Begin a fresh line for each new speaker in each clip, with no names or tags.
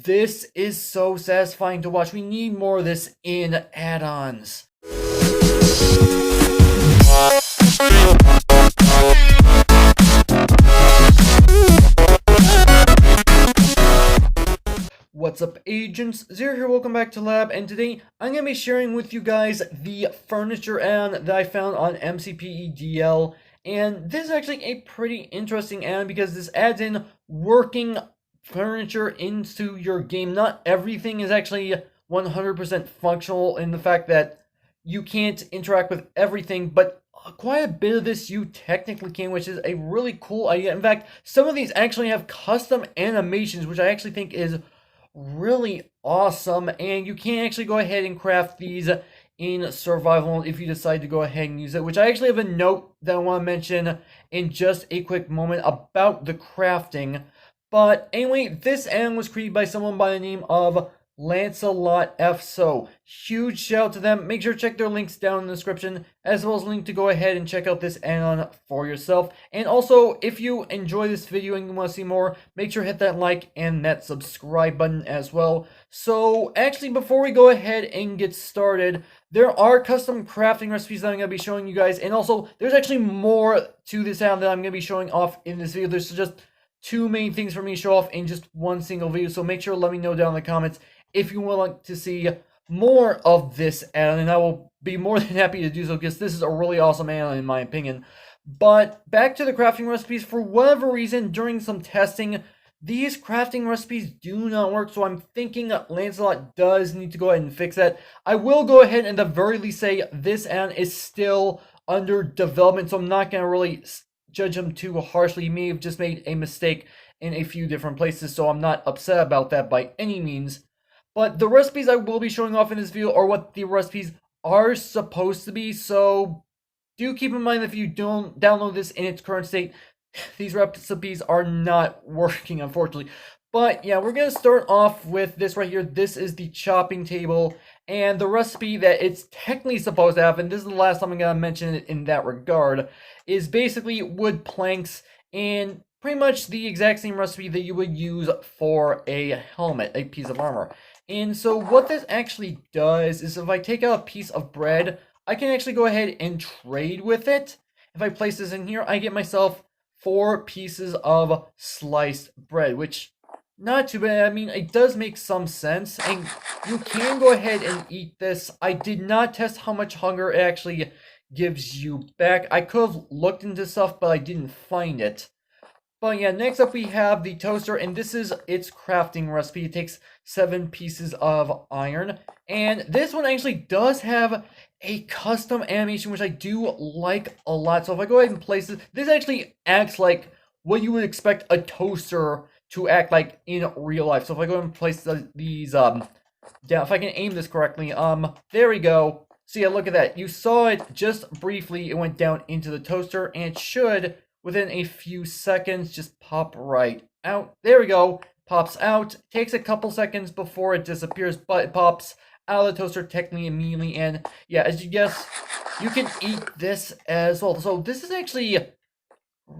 This is so satisfying to watch. We need more of this in add-ons. What's up, agents? Zer here, welcome back to Lab, and today I'm going to be sharing with you guys the furniture add-on that I found on MCPEDL. And this is actually a pretty interesting add-on because this adds in working furniture into your game. Not everything is actually 100% functional in the fact that you can't interact with everything, but quite a bit of this you technically can, which is a really cool idea. In fact, some of these actually have custom animations, which I actually think is really awesome, and you can actually go ahead and craft these in survival if you decide to go ahead and use it, which I actually have a note that I want to mention in just a quick moment about the crafting. But anyway, this add-on was created by someone by the name of Lancelot F. So, huge shout out to them. Make sure to check their links down in the description, as well as a link to go ahead and check out this add-on for yourself. And also, if you enjoy this video and you want to see more, make sure to hit that like and that subscribe button as well. So, actually, before we go ahead and get started, there are custom crafting recipes that I'm going to be showing you guys. And also, there's actually more to this add-on that I'm going to be showing off in this video. There's just two main things for me to show off in just one single video. So, make sure to let me know down in the comments if you would like to see more of this add-on, and I will be more than happy to do so because this is a really awesome add-on in my opinion. But back to the crafting recipes. For whatever reason, during some testing, these crafting recipes do not work, so I'm thinking Lancelot does need to go ahead and fix that. I will go ahead and at the very least say this add-on is still under development, so I'm not going to really judge him too harshly. He may have just made a mistake in a few different places, so I'm not upset about that by any means. But the recipes I will be showing off in this video are what the recipes are supposed to be, so do keep in mind that if you don't download this in its current state, these recipes are not working, unfortunately. But yeah, we're going to start off with this right here. This is the chopping table, and the recipe that it's technically supposed to have, and this is the last time I'm going to mention it in that regard, is basically wood planks and pretty much the exact same recipe that you would use for a helmet, a piece of armor. And so what this actually does is if I take out a piece of bread, I can actually go ahead and trade with it. If I place this in here, I get myself 4 pieces of sliced bread, which not too bad. I mean, it does make some sense, and you can go ahead and eat this. I did not test how much hunger it actually gives you back. I could have looked into stuff, but I didn't find it. But yeah, next up we have the toaster, and this is its crafting recipe. It takes 7 pieces of iron, and this one actually does have a custom animation, which I do like a lot. So if I go ahead and place it, this actually acts like what you would expect a toaster to act like in real life. So if I go ahead and place these down, if I can aim this correctly, there we go. So yeah, look at that. You saw it just briefly. It went down into the toaster, and it should, within a few seconds, just pop right out. There we go. Pops out. Takes a couple seconds before it disappears, but it pops out of the toaster technically immediately. And yeah, as you guess, you can eat this as well. So this is actually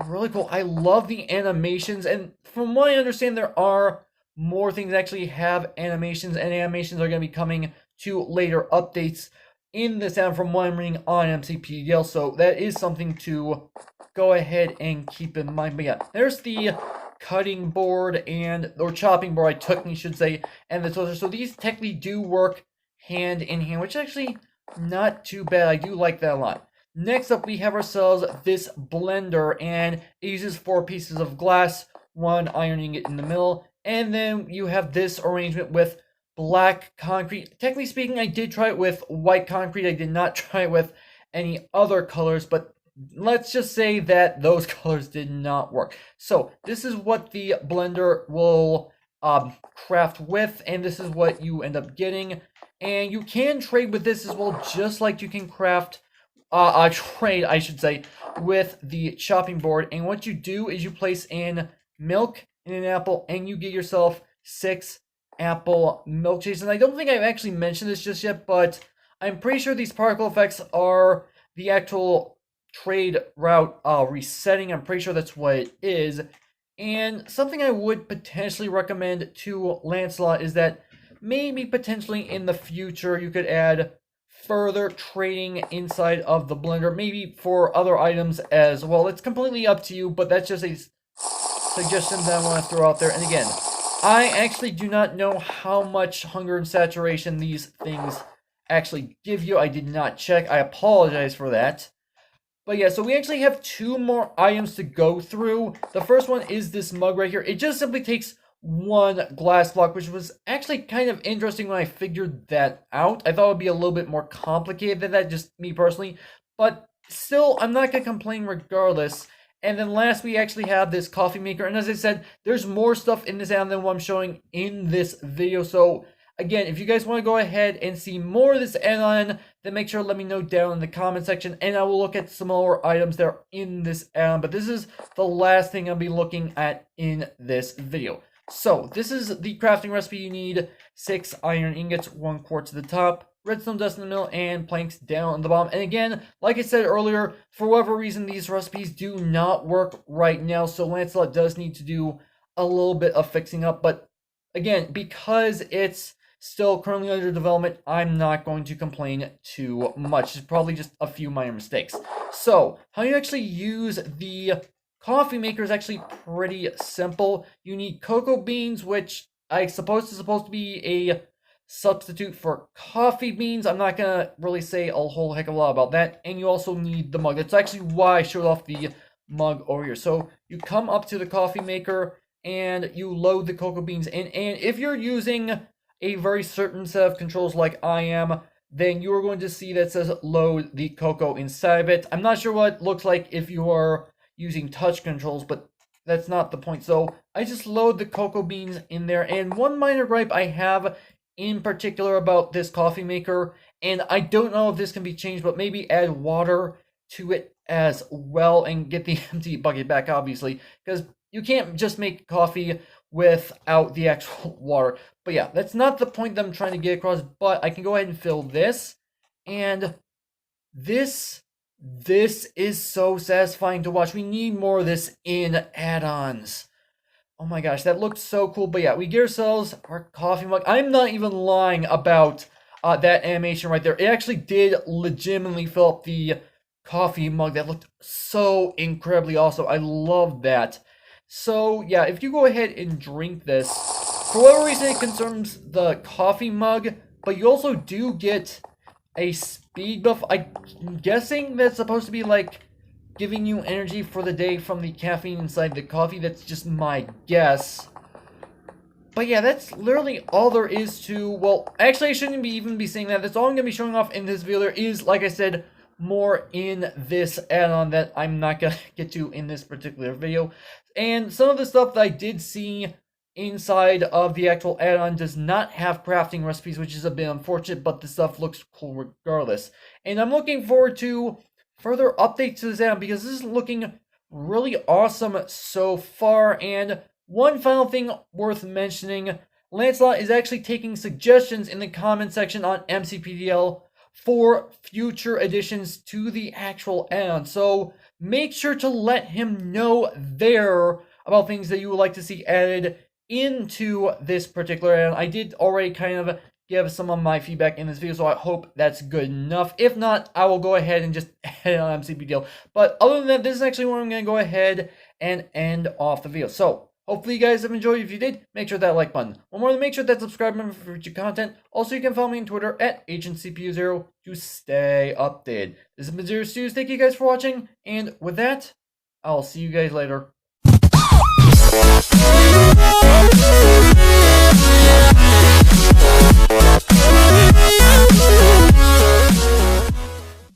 really cool. I love the animations, and from what I understand, there are more things that actually have animations, and animations are going to be coming to later updates in this add from what I'm reading on MCPDL. So that is something to go ahead and keep in mind. But yeah, there's the cutting board or chopping board, I technically should say, and the toaster. So these technically do work hand in hand, which is actually not too bad. I do like that a lot. Next up, we have ourselves this blender, and it uses 4 pieces of glass, 1 iron ingot in the middle, and then you have this arrangement with black concrete. Technically speaking, I did try it with white concrete. I did not try it with any other colors, but let's just say that those colors did not work. So this is what the blender will craft with, and this is what you end up getting. And you can trade with this as well, just like you can craft trade, I should say, with the chopping board. And what you do is you place in milk in an apple, and you get yourself 6 apple milkshakes. And I don't think I've actually mentioned this just yet, but I'm pretty sure these particle effects are the actual trade route resetting. I'm pretty sure that's what it is. And something I would potentially recommend to Lancelot is that maybe potentially in the future you could add further trading inside of the blender, maybe for other items as well. It's completely up to you, but that's just a suggestion that I want to throw out there. And again, I actually do not know how much hunger and saturation these things actually give you. I did not check. I apologize for that. But yeah, so we actually have two more items to go through. The first one is this mug right here. It just simply takes one glass block, which was actually kind of interesting when I figured that out. I thought it would be a little bit more complicated than that, just me personally. But still, I'm not going to complain regardless. And then last, we actually have this coffee maker. And as I said, there's more stuff in this add-on than what I'm showing in this video. So again, if you guys want to go ahead and see more of this add-on, then make sure to let me know down in the comment section, and I will look at some more items that are in this add-on. But this is the last thing I'll be looking at in this video. So, this is the crafting recipe. You need 6 iron ingots, 1 quartz at the top, redstone dust in the middle, and planks down on the bottom. And again, like I said earlier, for whatever reason, these recipes do not work right now, so Lancelot does need to do a little bit of fixing up. But again, because it's still currently under development, I'm not going to complain too much. It's probably just a few minor mistakes. So, how you actually use the coffee maker is actually pretty simple. You need cocoa beans, which I suppose is supposed to be a substitute for coffee beans. I'm not gonna really say a whole heck of a lot about that. And you also need the mug. That's actually why I showed off the mug over here. So you come up to the coffee maker and you load the cocoa beans in. And if you're using a very certain set of controls like I am, then you are going to see that says load the cocoa inside of it. I'm not sure what it looks like if you are using touch controls, but that's not the point. So I just load the cocoa beans in there. And one minor gripe I have in particular about this coffee maker, and I don't know if this can be changed, but maybe add water to it as well and get the empty bucket back, obviously, because you can't just make coffee without the actual water. But yeah, that's not the point that I'm trying to get across, but I can go ahead and fill this, and this is so satisfying to watch. We need more of this in add-ons. Oh my gosh, that looked so cool. But yeah, we get ourselves our coffee mug. I'm not even lying about that animation right there. It actually did legitimately fill up the coffee mug. That looked so incredibly awesome. I love that. So yeah, if you go ahead and drink this, for whatever reason it concerns the coffee mug, but you also do get a speed buff. I'm guessing that's supposed to be like giving you energy for the day from the caffeine inside the coffee. That's just my guess. But yeah, that's literally all there is to, well, actually I shouldn't even be saying that. That's all I'm going to be showing off in this video. There is, like I said, more in this add-on that I'm not going to get to in this particular video. And some of the stuff that I did see inside of the actual add-on does not have crafting recipes, which is a bit unfortunate, but the stuff looks cool regardless. And I'm looking forward to further updates to this add-on because this is looking really awesome so far. And one final thing worth mentioning, Lancelot is actually taking suggestions in the comment section on MCPDL for future additions to the actual add-on. So make sure to let him know there about things that you would like to see added into this particular add-on. I did already kind of give some of my feedback in this video, so I hope that's good enough. If not, I will go ahead and just head on MCPDL. But other than that, this is actually where I'm going to go ahead and end off the video. So hopefully you guys have enjoyed. If you did, make sure that like button. One more, make sure that subscribe button for future content. Also, you can follow me on Twitter at AgentCPU0 to stay updated. This has been Zer0's. Thank you guys for watching, and with that, I'll see you guys later.